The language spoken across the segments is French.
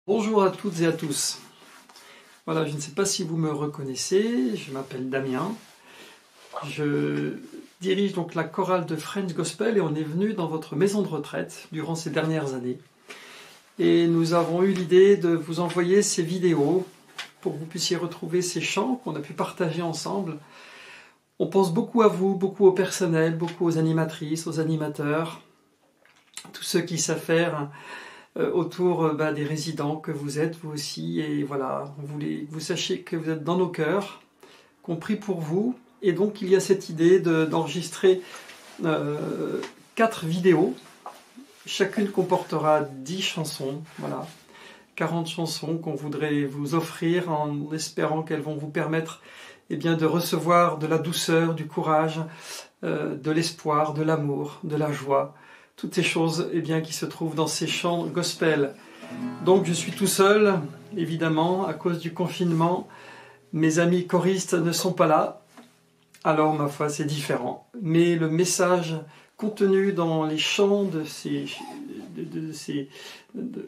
Bonjour à toutes et à tous. Voilà, je ne sais pas si vous me reconnaissez, je m'appelle Damien. Je dirige donc la chorale de French Gospel et on est venu dans votre maison de retraite durant ces dernières années. Et nous avons eu l'idée de vous envoyer ces vidéos pour que vous puissiez retrouver ces chants qu'on a pu partager ensemble. On pense beaucoup à vous, beaucoup au personnel, beaucoup aux animatrices, aux animateurs, tous ceux qui savent faire autour des résidents que vous êtes, vous aussi, et voilà, on voulait que vous sachiez que vous êtes dans nos cœurs, qu'on prie pour vous, et donc il y a cette idée d'enregistrer 4 vidéos, chacune comportera 10 chansons, voilà, 40 chansons qu'on voudrait vous offrir en espérant qu'elles vont vous permettre de recevoir de la douceur, du courage, de l'espoir, de l'amour, de la joie, toutes ces choses qui se trouvent dans ces chants gospel. Donc je suis tout seul, évidemment, à cause du confinement. Mes amis choristes ne sont pas là, alors ma foi c'est différent. Mais le message contenu dans les chants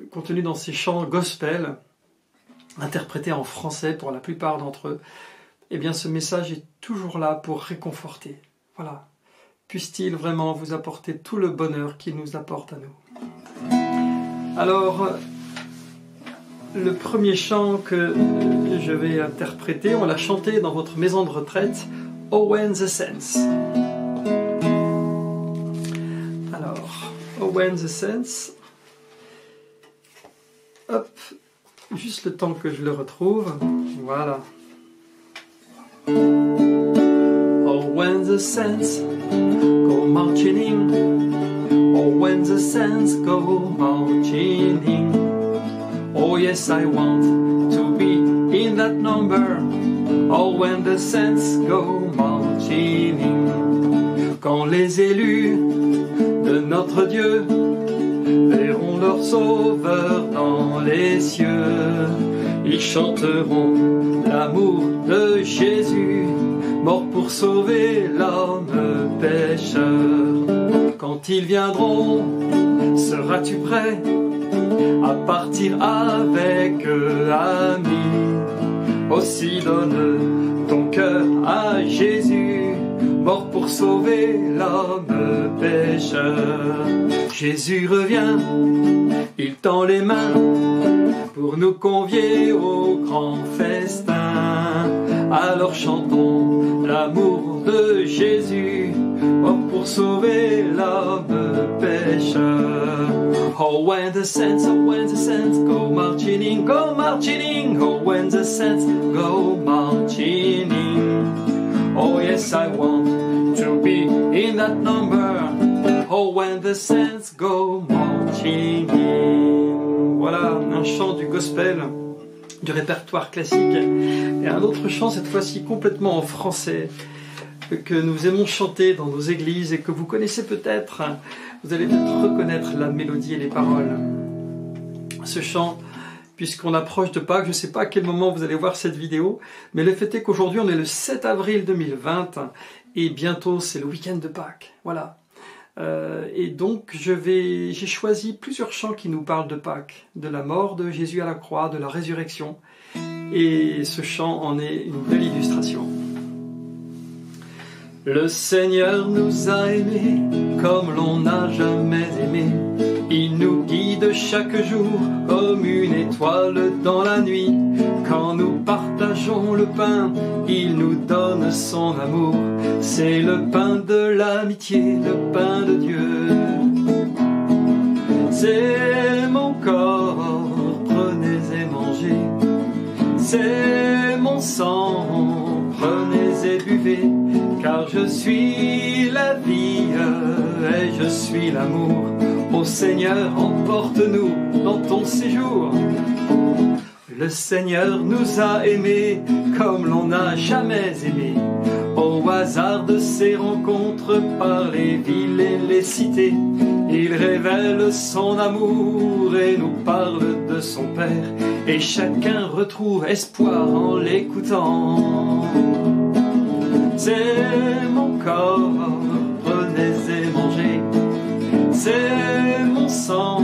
contenu dans ces chants gospel, interprétés en français pour la plupart d'entre eux, ce message est toujours là pour réconforter. Voilà. Puisse-t-il vraiment vous apporter tout le bonheur qu'il nous apporte à nous. Alors, le premier chant que je vais interpréter, on l'a chanté dans votre maison de retraite, When the Saints. Alors, When the Saints. Hop, juste le temps que je le retrouve. Voilà. When the saints go marching in, oh when the saints go marching in, oh yes I want to be in that number, oh when the saints go marching in. Quand les élus de notre Dieu verront leur sauveur dans les cieux, ils chanteront l'amour de Jésus, mort pour sauver l'homme pécheur. Quand ils viendront, seras-tu prêt à partir avec eux, ami? Aussi donne ton cœur à Jésus, mort pour sauver l'homme pécheur. Jésus revient, il tend les mains pour nous convier au grand festin. Alors chantons l'amour de Jésus, mort pour sauver l'homme pécheur. Oh when the saints go marching in, go marching in. Oh when the saints go marching in. Oh yes I want to be in that number. Oh when the saints go marching in. Voilà un chant du gospel, du répertoire classique, et un autre chant cette fois-ci complètement en français que nous aimons chanter dans nos églises et que vous connaissez peut-être. Vous allez peut-être reconnaître la mélodie et les paroles. Ce chant, puisqu'on approche de Pâques, je ne sais pas à quel moment vous allez voir cette vidéo, mais le fait est qu'aujourd'hui on est le 7 avril 2020 et bientôt c'est le week-end de Pâques. Voilà. Et donc j'ai choisi plusieurs chants qui nous parlent de Pâques, de la mort de Jésus à la croix, de la résurrection, et ce chant en est une belle illustration. Le Seigneur nous a aimés comme l'on n'a jamais aimé. Il nous guide chaque jour comme une étoile dans la nuit. Quand nous partageons le pain, il nous donne son amour. C'est le pain de l'amitié, le pain de Dieu. C'est mon corps, prenez et mangez. C'est mon sang, prenez et buvez. Car je suis la vie et je suis l'amour. Ô Seigneur, emporte-nous dans ton séjour. Le Seigneur nous a aimés comme l'on n'a jamais aimé. Au hasard de ces rencontres par les villes et les cités, il révèle son amour et nous parle de son Père. Et chacun retrouve espoir en l'écoutant. C'est mon corps, prenez et mangez. C'est mon sang,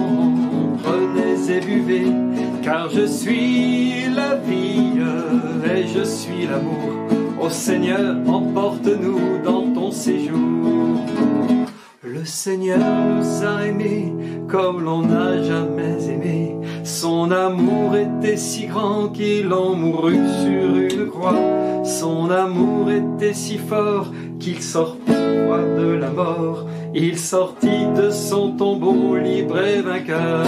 prenez et buvez. car je suis la vie et je suis l'amour. Ô Seigneur, emporte-nous dans ton séjour. Le Seigneur nous a aimés comme l'on n'a jamais aimé. Son amour était si grand qu'il en mourut sur une croix. Son amour était si fort qu'il sortit de la mort. Il sortit de son tombeau libre et vainqueur.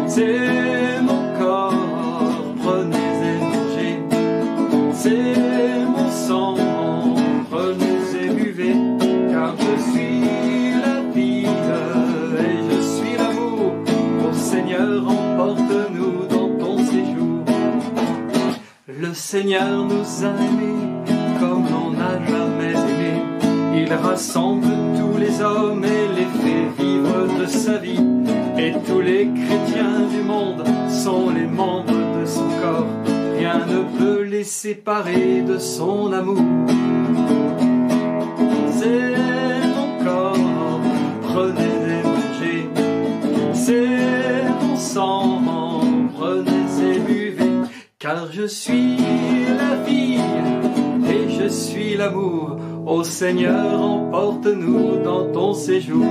C'est mon corps, prenez et mangez. C'est mon sang, prenez et buvez. Car je suis la vie et je suis l'amour. Ô Seigneur, emporte-nous dans ton séjour. Le Seigneur nous a aimés comme l'on n'a jamais aimé. Il rassemble tous les hommes et les fait vivre de sa vie. Et tous les chrétiens du monde sont les membres de son corps. Rien ne peut les séparer de son amour. C'est mon corps, prenez et mangez. C'est mon sang, prenez et buvez. Car je suis la vie et je suis l'amour. Ô Seigneur, emporte-nous dans ton séjour.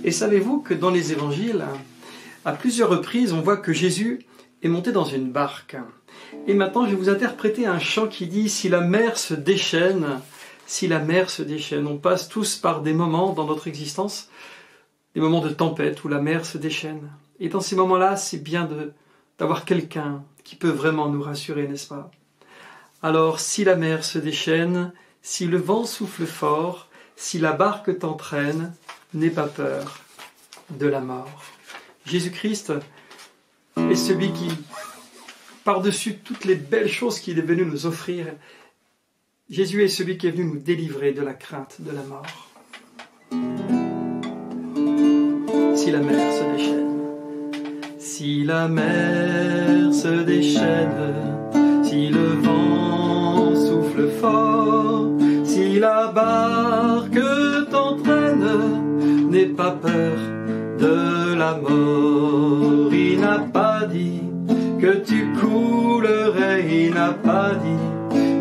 Et savez-vous que dans les évangiles, à plusieurs reprises, on voit que Jésus est monté dans une barque. Et maintenant, je vais vous interpréter un chant qui dit « Si la mer se déchaîne, si la mer se déchaîne ». On passe tous par des moments dans notre existence, des moments de tempête où la mer se déchaîne. Et dans ces moments-là, c'est bien d'avoir quelqu'un qui peut vraiment nous rassurer, n'est-ce pas? Alors, si la mer se déchaîne, si le vent souffle fort, si la barque t'entraîne, n'aie pas peur de la mort. Jésus-Christ est celui qui, par-dessus toutes les belles choses qu'il est venu nous offrir, Jésus est celui qui est venu nous délivrer de la crainte de la mort. Si la mer se déchaîne, si la mer se déchaîne, si le vent souffle fort, si la barque t'entraîne, n'aie pas peur de la mort. Il n'a pas dit que tu coulerais, il n'a pas dit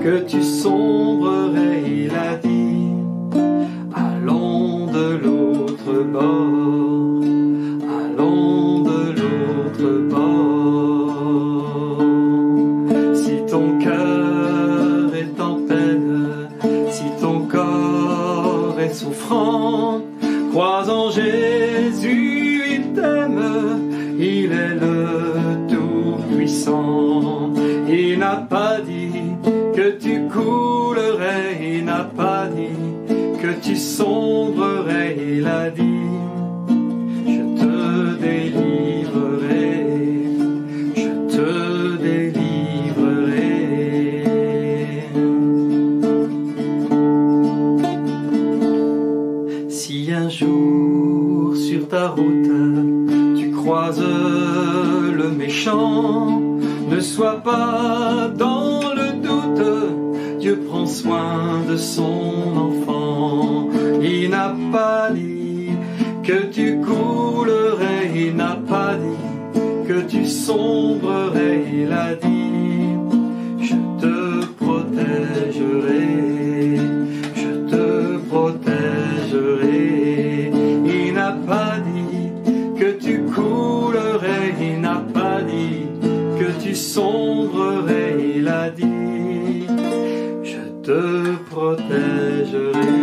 que tu sombrerais, il a dit allons de l'autre bord, allons de l'autre bord. Si ton cœur est en peine, si ton corps est souffrant, crois en Jésus, il t'aime, il est le Tout-Puissant. Il n'a pas dit que tu coulerais, il n'a pas dit que tu sombrerais, il a dit je te délivrerai, je te délivrerai. Si un jour sur ta route tu croises le méchant, ne sois pas dans le doute, Dieu prend soin de son enfant. Il n'a pas dit que tu coulerais, il n'a pas dit que tu sombrerais, il a dit je te protégerai, je te protégerai. Il n'a pas dit que tu coulerais, il n'a pas dit que tu sombrerais, il a dit je te protégerai,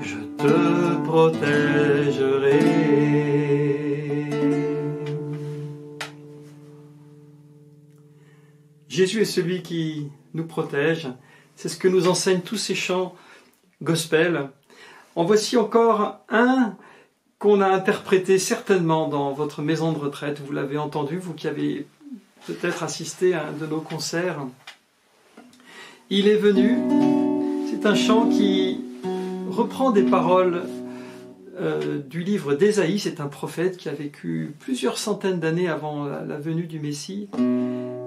je te protégerai. Jésus est celui qui nous protège. C'est ce que nous enseignent tous ces chants gospel. En voici encore un qu'on a interprété certainement dans votre maison de retraite. Vous l'avez entendu, vous qui avez peut-être assisté à un de nos concerts. Il est venu, c'est un chant qui reprend des paroles du livre d'Ésaïe. C'est un prophète qui a vécu plusieurs centaines d'années avant la venue du Messie.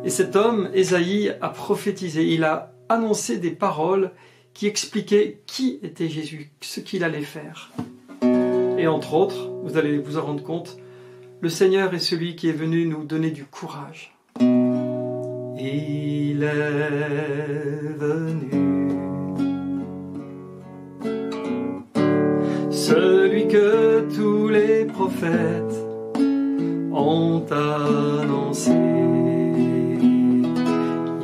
Et cet homme, Ésaïe, a prophétisé, il a annoncé des paroles qui expliquaient qui était Jésus, ce qu'il allait faire. Et entre autres, vous allez vous en rendre compte, le Seigneur est celui qui est venu nous donner du courage. Il est venu, celui que tous les prophètes ont annoncé.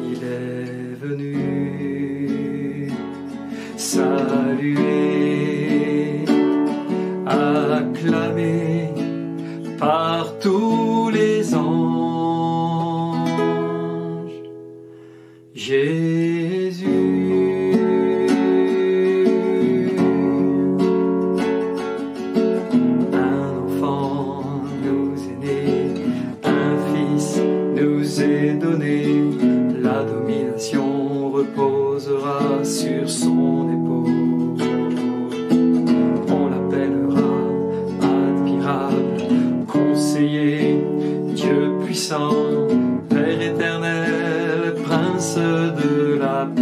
Il est venu saluer, acclamé par tous les anges. Jésus, un enfant nous est né, un fils nous est donné, la domination reposera sur son épaule. On l'appellera admirable, conseiller, Dieu puissant, Père éternel, Prince de la paix.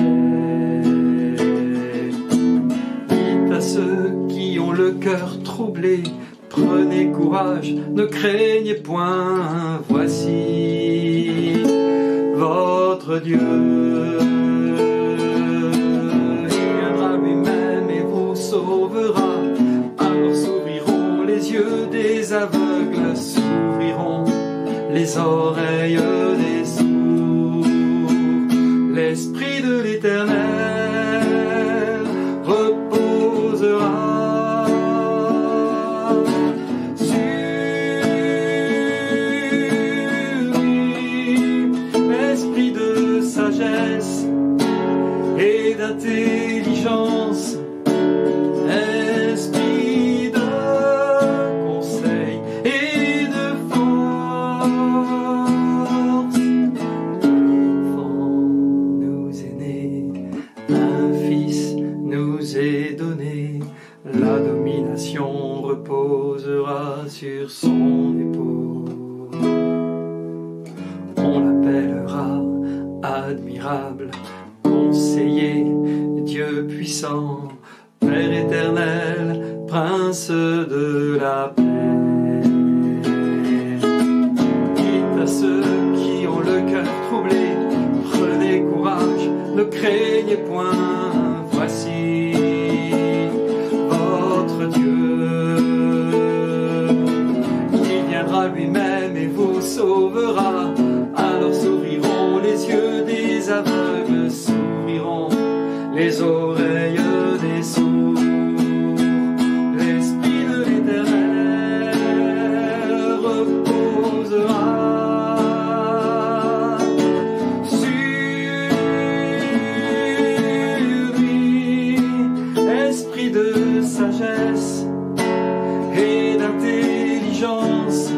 Dites à ceux qui ont le cœur troublé, prenez courage, ne craignez point, voici votre Dieu. Il viendra lui-même et vous sauvera, alors s'ouvriront les yeux des aveugles, s'ouvriront les oreilles des sourds. L'Esprit de l'Éternel reposera sur lui, esprit de sagesse et d'intelligence, esprit de conseil et de force. L'enfant nous est né, un fils nous est donné, la domination reposera sur son épaule. On l'appellera admirable, conseiller, Dieu puissant, Père éternel, Prince de la paix. Dites à ceux qui ont le cœur troublé, prenez courage, ne craignez point, voici votre Dieu. Il viendra lui-même et vous sauvera, alors s'ouvriront les yeux des aveugles, s'ouvriront les oreilles des sourds. L'Esprit de l'Éternel reposera sur lui, esprit de sagesse et d'intelligence,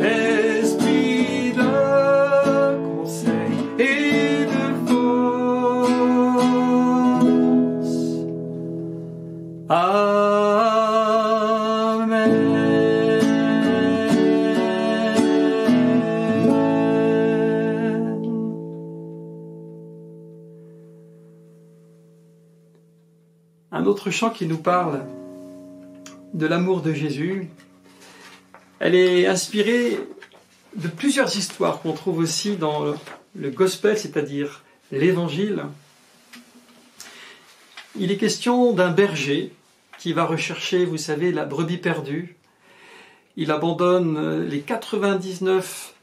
esprit de conseil et de force. Amen. Un autre chant qui nous parle de l'amour de Jésus, elle est inspirée de plusieurs histoires qu'on trouve aussi dans le Gospel, c'est-à-dire l'Évangile. Il est question d'un berger qui va rechercher, vous savez, la brebis perdue. Il abandonne les 99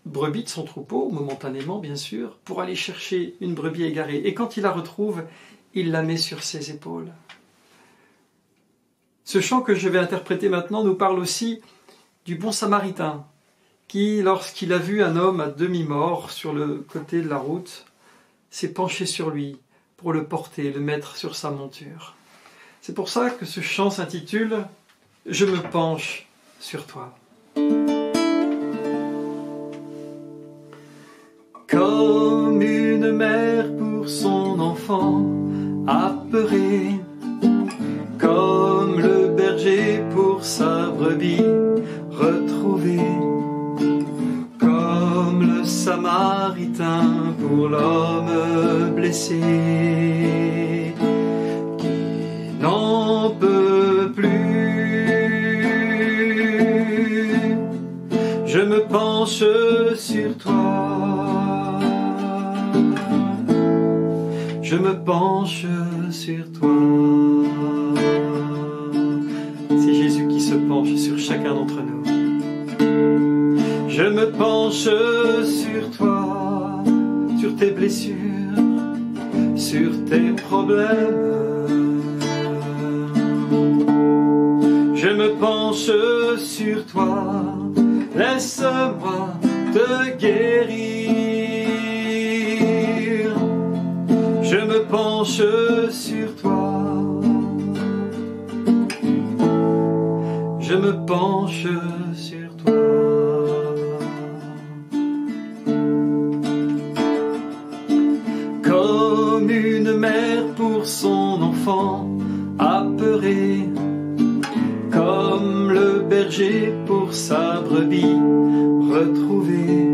brebis de son troupeau, momentanément bien sûr, pour aller chercher une brebis égarée. Et quand il la retrouve, il la met sur ses épaules. Ce chant que je vais interpréter maintenant nous parle aussi du bon samaritain qui, lorsqu'il a vu un homme à demi-mort sur le côté de la route, s'est penché sur lui pour le porter, le mettre sur sa monture. C'est pour ça que ce chant s'intitule « Je me penche sur toi ». Comme une mère pour son enfant apeuré, comme le berger pour sa brebis retrouvée, comme le samaritain pour l'homme blessé, qui n'en peut plus penche sur toi. Je me penche sur toi. C'est Jésus qui se penche sur chacun d'entre nous. Je me penche sur toi, sur tes blessures, sur tes problèmes. Je me penche sur toi, laisse-moi te guérir. Je me penche sur toi. Je me penche sur toi. Comme une mère pour son enfant apeuré, comme le berger pour sa brebis retrouvée,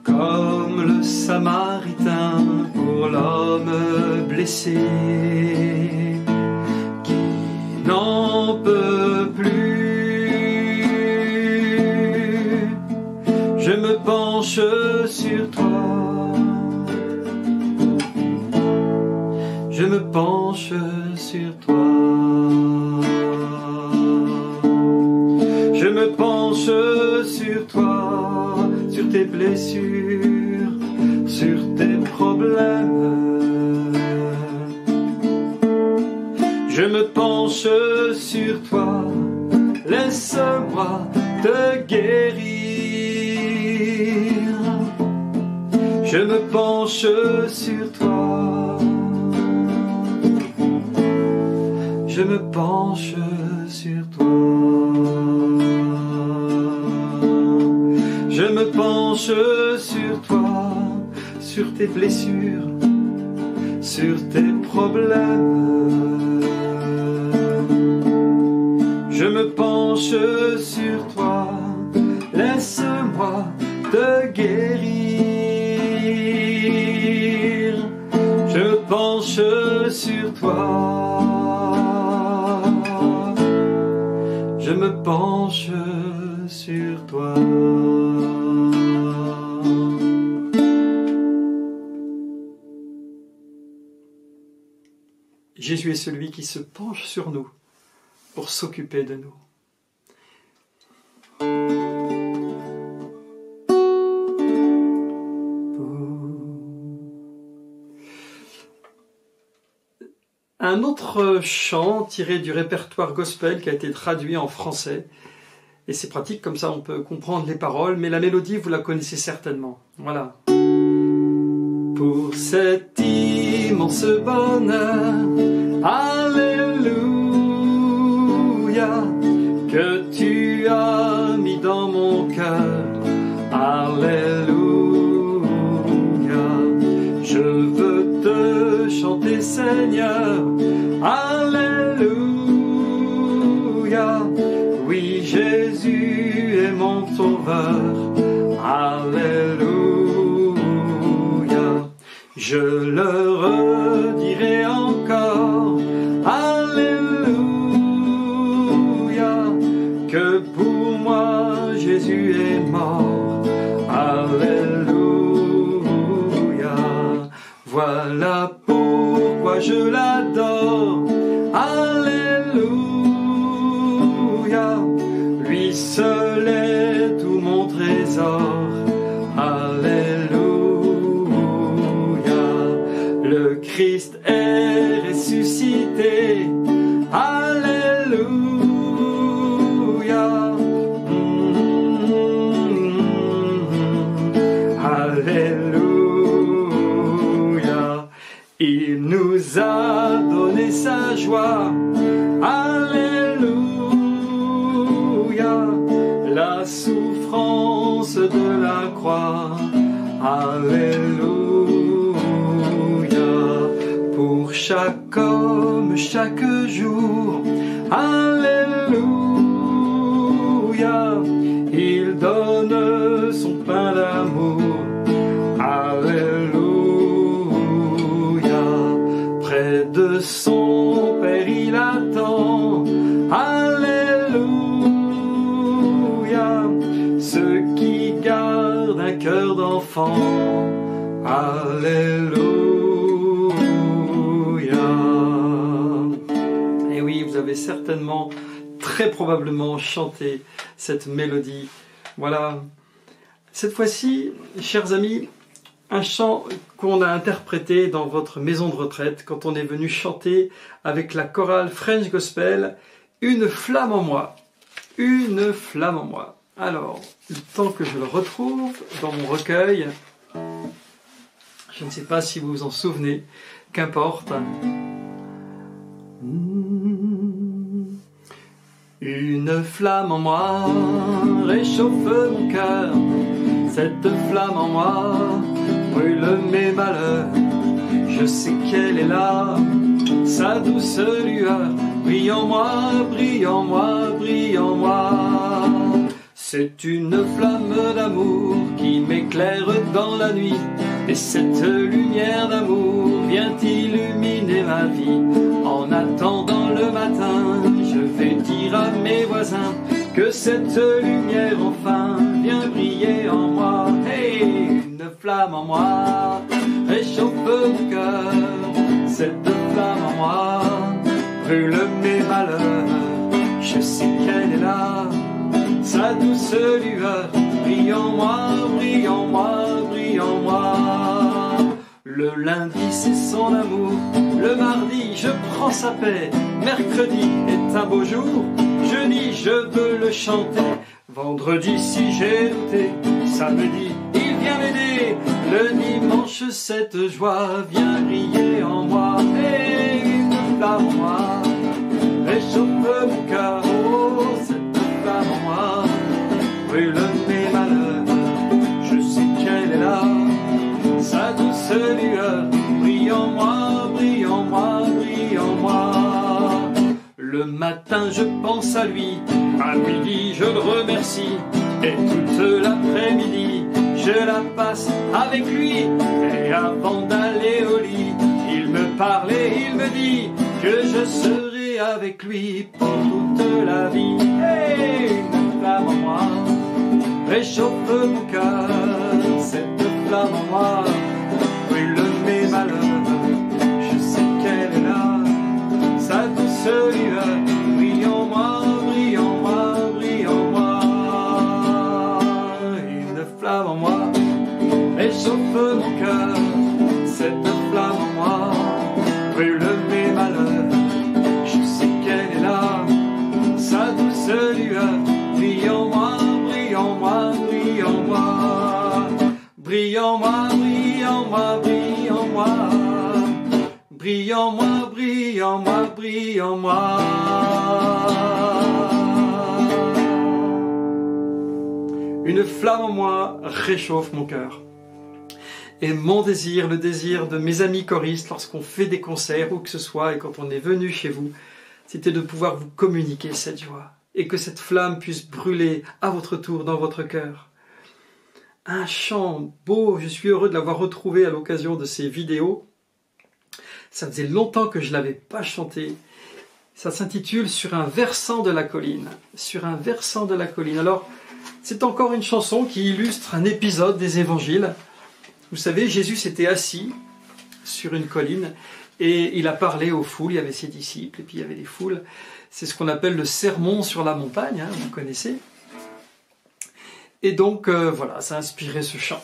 comme le samaritain pour l'homme blessé qui n'en peut plus. Je me penche sur toi. Je me penche sur toi. Je me penche sur toi, sur tes blessures, sur tes problèmes. Je me penche sur toi, laisse-moi te guérir. Je me penche sur toi. Je me penche sur toi. Je me penche sur toi, sur tes blessures, sur tes problèmes. Je me penche sur toi, laisse-moi te guérir. Je me penche sur toi. Je me penche sur toi. Jésus est celui qui se penche sur nous pour s'occuper de nous. Un autre chant tiré du répertoire gospel qui a été traduit en français. Et c'est pratique, comme ça on peut comprendre les paroles, mais la mélodie, vous la connaissez certainement. Voilà. Pour cet immense bonheur, Alléluia, que tu as mis dans mon cœur, Alléluia, je veux te chanter Seigneur, Alléluia, oui Jésus est mon sauveur, Alléluia, je le redirai encore, Alléluia, que pour moi Jésus est mort, Alléluia, voilà pourquoi je l'adore, Alléluia, lui seul est tout mon trésor, Alléluia, le Christ est ressuscité, Alléluia, Alléluia, il nous a donné sa joie, Alléluia, la souffrance de la croix, Alléluia, pour chaque homme, chaque jour, Alléluia, il donne son pain d'amour, Alléluia, près de son Père il attend, Alléluia, ceux qui cœur d'enfant. Alléluia. Et oui, vous avez certainement, très probablement chanté cette mélodie. Voilà. Cette fois-ci, chers amis, un chant qu'on a interprété dans votre maison de retraite quand on est venu chanter avec la chorale French Gospel, Une flamme en moi. Une flamme en moi. Alors, le temps que je le retrouve dans mon recueil, je ne sais pas si vous vous en souvenez, qu'importe. Une flamme en moi réchauffe mon cœur, cette flamme en moi brûle mes malheurs. Je sais qu'elle est là, sa douce lueur, brille en moi, brille en moi, brille en moi. C'est une flamme d'amour qui m'éclaire dans la nuit, et cette lumière d'amour vient illuminer ma vie. En attendant le matin, je vais dire à mes voisins que cette lumière enfin vient briller en moi. Hey, une flamme en moi réchauffe mon cœur, cette flamme en moi brûle mes malheurs. Je sais qu'elle est là, sa douce lueur, brille en moi, brille en moi, brille en moi. Le lundi c'est son amour, le mardi je prends sa paix, mercredi est un beau jour, jeudi je veux le chanter, vendredi si j'ai douté, samedi il vient m'aider, le dimanche cette joie vient briller en moi. Et une flamme en moi réchauffe mon cœur, oh, cette flamme en moi brûle mes malheurs. Je sais qu'elle est là, sa douce lueur, brille en moi, brille en moi, brille en moi. Le matin je pense à lui, à midi je le remercie, et toute l'après-midi je la passe avec lui. Et avant d'aller au lit, il me parle et il me dit que je serai avec lui pour toute la vie. Et une flamme en moi réchauffe mon cœur, cette flamme en moi brûle mes malheurs. Je sais qu'elle est là, sa douce lueur, brille en moi, brille en moi, brille en moi. Une flamme en moi réchauffe mon cœur, cette flamme en moi brûle mes malheurs. Je sais qu'elle est là, sa douce lueur, brille en moi, brille en moi, brille en moi. Brille en moi, brille en moi, brille en moi. Brille en moi, brille en moi, brille en moi. Une flamme en moi réchauffe mon cœur. Et mon désir, le désir de mes amis choristes, lorsqu'on fait des concerts, où que ce soit, et quand on est venu chez vous, c'était de pouvoir vous communiquer cette joie, et que cette flamme puisse brûler à votre tour dans votre cœur. Un chant beau, je suis heureux de l'avoir retrouvé à l'occasion de ces vidéos. Ça faisait longtemps que je ne l'avais pas chanté. Ça s'intitule « Sur un versant de la colline ». Sur un versant de la colline. Alors, c'est encore une chanson qui illustre un épisode des évangiles. Vous savez, Jésus s'était assis sur une colline et il a parlé aux foules. Il y avait ses disciples et puis il y avait des foules. C'est ce qu'on appelle le sermon sur la montagne, hein, vous connaissez. Et donc, voilà, ça a inspiré ce chant.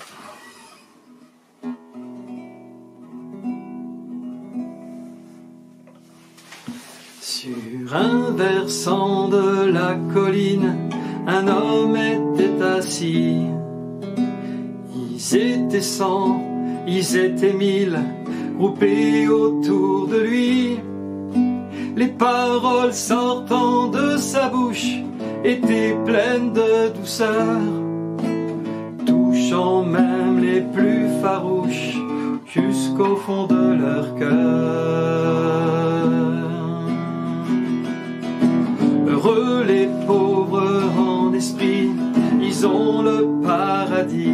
Sur un versant de la colline, un homme était assis. Ils étaient 100, ils étaient 1000, groupés autour de lui. Les paroles sortant de sa bouche étaient pleines de douceur, touchant même les plus farouches jusqu'au fond de leur cœur. Heureux les pauvres en esprit, ils ont le paradis.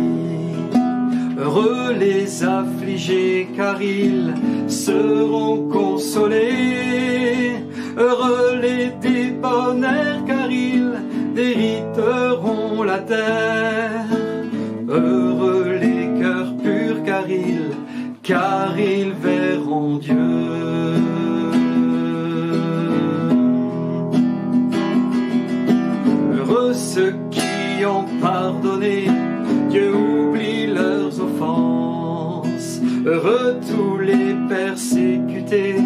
Heureux les affligés, car ils seront consolés. Heureux les débonnaires, car ils hériteront la terre. Heureux car ils verront Dieu. Heureux ceux qui ont pardonné, Dieu oublie leurs offenses. Heureux tous les persécutés,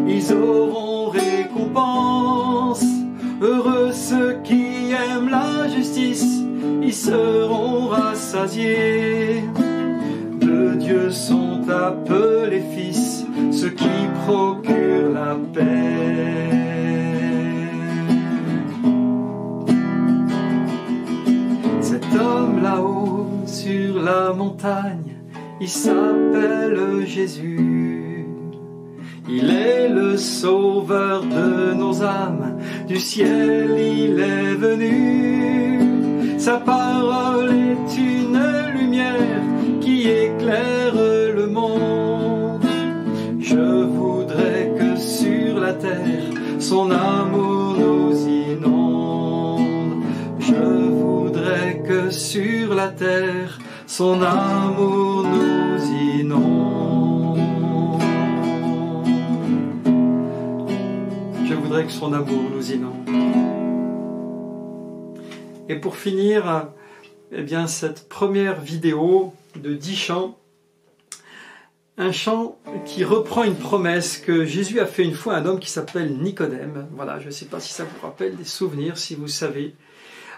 ils auront récompense. Heureux ceux qui aiment la justice, ils seront rassasiés. De Dieu sont appelés fils, ceux qui procurent la paix. Cet homme là-haut sur la montagne, il s'appelle Jésus. Il est le sauveur de nos âmes, du ciel il est venu. Sa parole est une lumière qui éclaire le monde. Je voudrais que sur la terre son amour nous inonde. Je voudrais que sur la terre son amour nous inonde. Je voudrais que son amour nous inonde. Et pour finir, eh bien, cette première vidéo de 10 chants, un chant qui reprend une promesse que Jésus a fait une fois à un homme qui s'appelle Nicodème. Voilà, je ne sais pas si ça vous rappelle des souvenirs, si vous savez.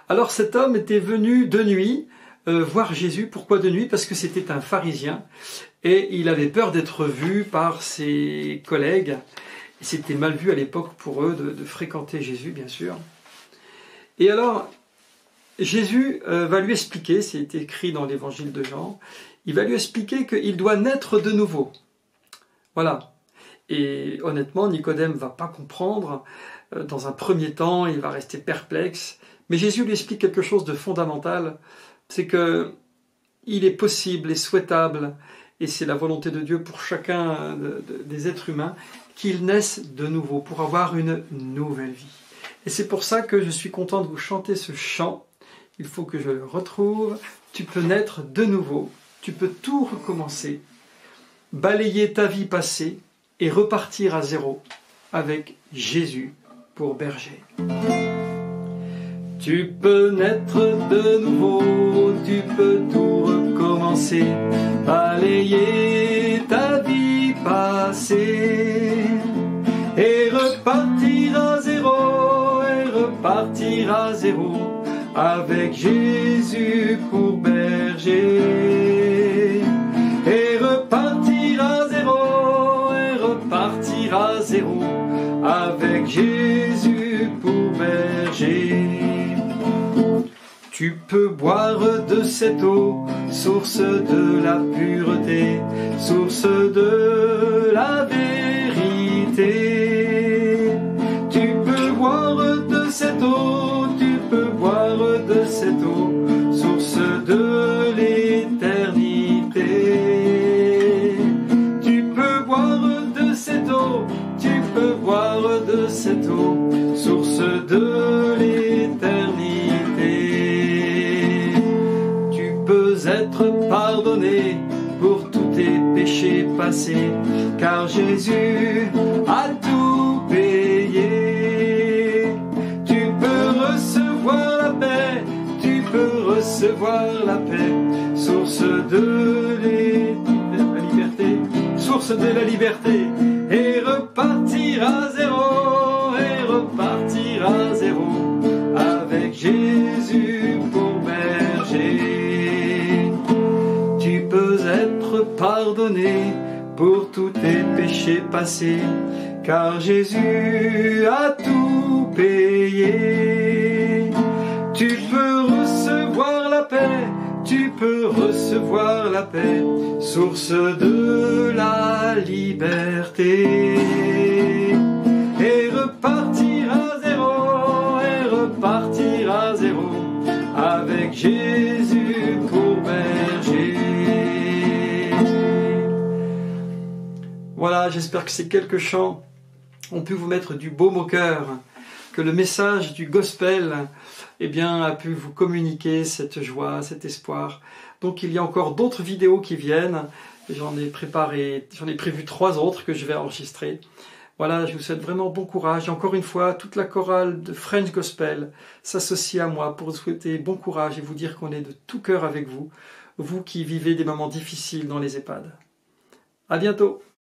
Alors cet homme était venu de nuit voir Jésus. Pourquoi de nuit? Parce que c'était un pharisien et il avait peur d'être vu par ses collègues. C'était mal vu à l'époque pour eux de fréquenter Jésus, bien sûr. Et alors, Jésus va lui expliquer, c'est écrit dans l'évangile de Jean, il va lui expliquer qu'il doit naître de nouveau. Voilà. Et honnêtement, Nicodème ne va pas comprendre. Dans un premier temps, il va rester perplexe. Mais Jésus lui explique quelque chose de fondamental, c'est que il est possible et souhaitable, et c'est la volonté de Dieu pour chacun des êtres humains, qu'ils naissent de nouveau, pour avoir une nouvelle vie. Et c'est pour ça que je suis content de vous chanter ce chant. Il faut que je le retrouve. Tu peux naître de nouveau, tu peux tout recommencer, balayer ta vie passée et repartir à zéro avec Jésus pour berger. Tu peux naître de nouveau, tu peux tout recommencer, balayer ta vie passée et repartir à zéro, avec Jésus pour berger. Et repartir à zéro, avec Jésus pour berger. Tu peux boire de cette eau, source de la pureté, source de la vérité. Tu peux boire de cette eau, tu peux boire de cette eau, source de l'éternité. Tu peux boire de cette eau, tu peux boire de cette eau, source de l'éternité. Tu peux être pardonné pour tous tes péchés passés, car Jésus a tout payé. Tu peux recevoir la paix, tu peux recevoir la paix, source de la liberté, source de la liberté, et repartir à zéro, avec Jésus pour berger. Tu peux être pardonné pour tous tes péchés passés, car Jésus a tout payé. Tu peux recevoir la paix, tu peux recevoir la paix, source de la liberté. Et repartir à zéro, avec Jésus pour berger. Voilà, j'espère que ces quelques chants ont pu vous mettre du baume au cœur, que le message du gospel a pu vous communiquer cette joie, cet espoir. Donc il y a encore d'autres vidéos qui viennent. J'en ai prévu 3 autres que je vais enregistrer. Voilà, je vous souhaite vraiment bon courage. Et encore une fois, toute la chorale de French Gospel s'associe à moi pour vous souhaiter bon courage et vous dire qu'on est de tout cœur avec vous, vous qui vivez des moments difficiles dans les EHPAD. À bientôt!